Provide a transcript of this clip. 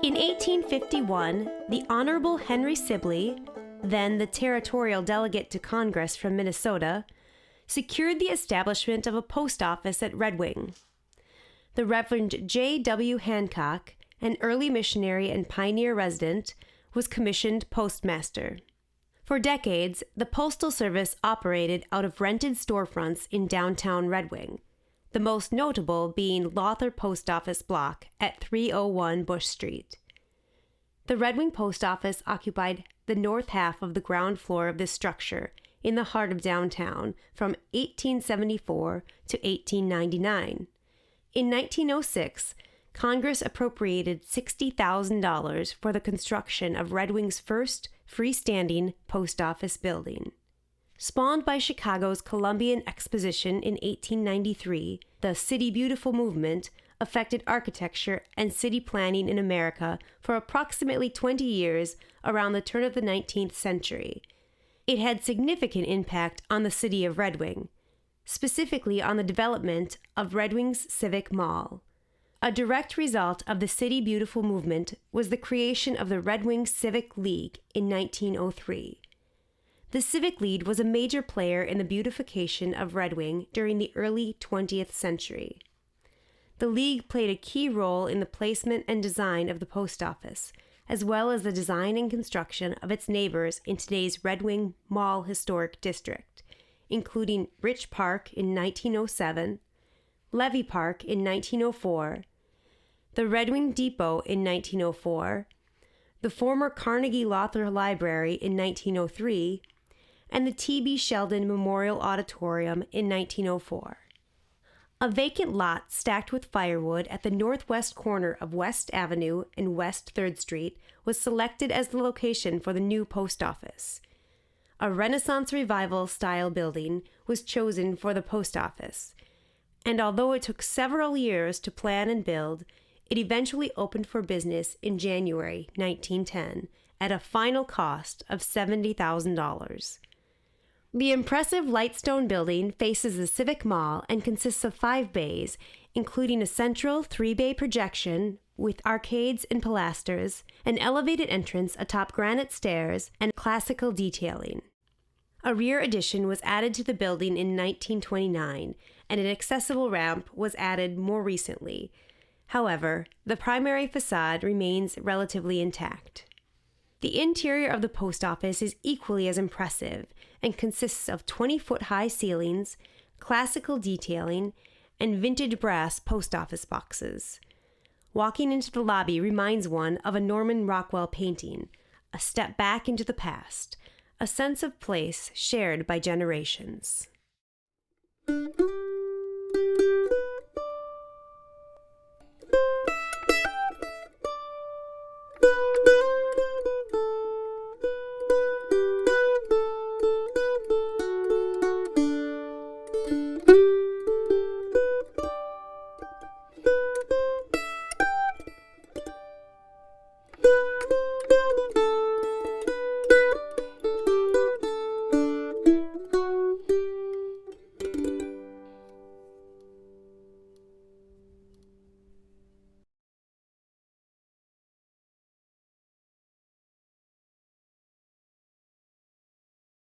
In 1851, the Honorable Henry Sibley, then the territorial delegate to Congress from Minnesota, secured the establishment of a post office at Red Wing. The Reverend J. W. Hancock, an early missionary and pioneer resident, was commissioned postmaster. For decades, the Postal Service operated out of rented storefronts in downtown Red Wing, the most notable being Lawther Post Office Block at 301 Bush Street. The Red Wing Post Office occupied the north half of the ground floor of this structure in the heart of downtown from 1874 to 1899. In 1906, Congress appropriated $60,000 for the construction of Red Wing's first freestanding post office building. Spawned by Chicago's Columbian Exposition in 1893, the City Beautiful movement affected architecture and city planning in America for approximately 20 years around the turn of the 19th century. It had significant impact on the city of Red Wing, specifically on the development of Red Wing's Civic Mall. A direct result of the City Beautiful movement was the creation of the Red Wing Civic League in 1903. The Civic League was a major player in the beautification of Red Wing during the early 20th century. The League played a key role in the placement and design of the post office, as well as the design and construction of its neighbors in today's Red Wing Mall Historic District, including Rich Park in 1907, Levy Park in 1904, the Red Wing Depot in 1904, the former Carnegie Lawther Library in 1903, and the T.B. Sheldon Memorial Auditorium in 1904. A vacant lot stacked with firewood at the northwest corner of West Avenue and West 3rd Street was selected as the location for the new post office. A Renaissance Revival style building was chosen for the post office, and although it took several years to plan and build, it eventually opened for business in January 1910 at a final cost of $70,000. The impressive Lightstone building faces the Civic Mall and consists of 5 bays, including a central 3-bay projection with arcades and pilasters, an elevated entrance atop granite stairs, and classical detailing. A rear addition was added to the building in 1929, and an accessible ramp was added more recently. However, the primary facade remains relatively intact. The interior of the post office is equally as impressive and consists of 20-foot-high ceilings, classical detailing, and vintage brass post office boxes. Walking into the lobby reminds one of a Norman Rockwell painting, a step back into the past, a sense of place shared by generations.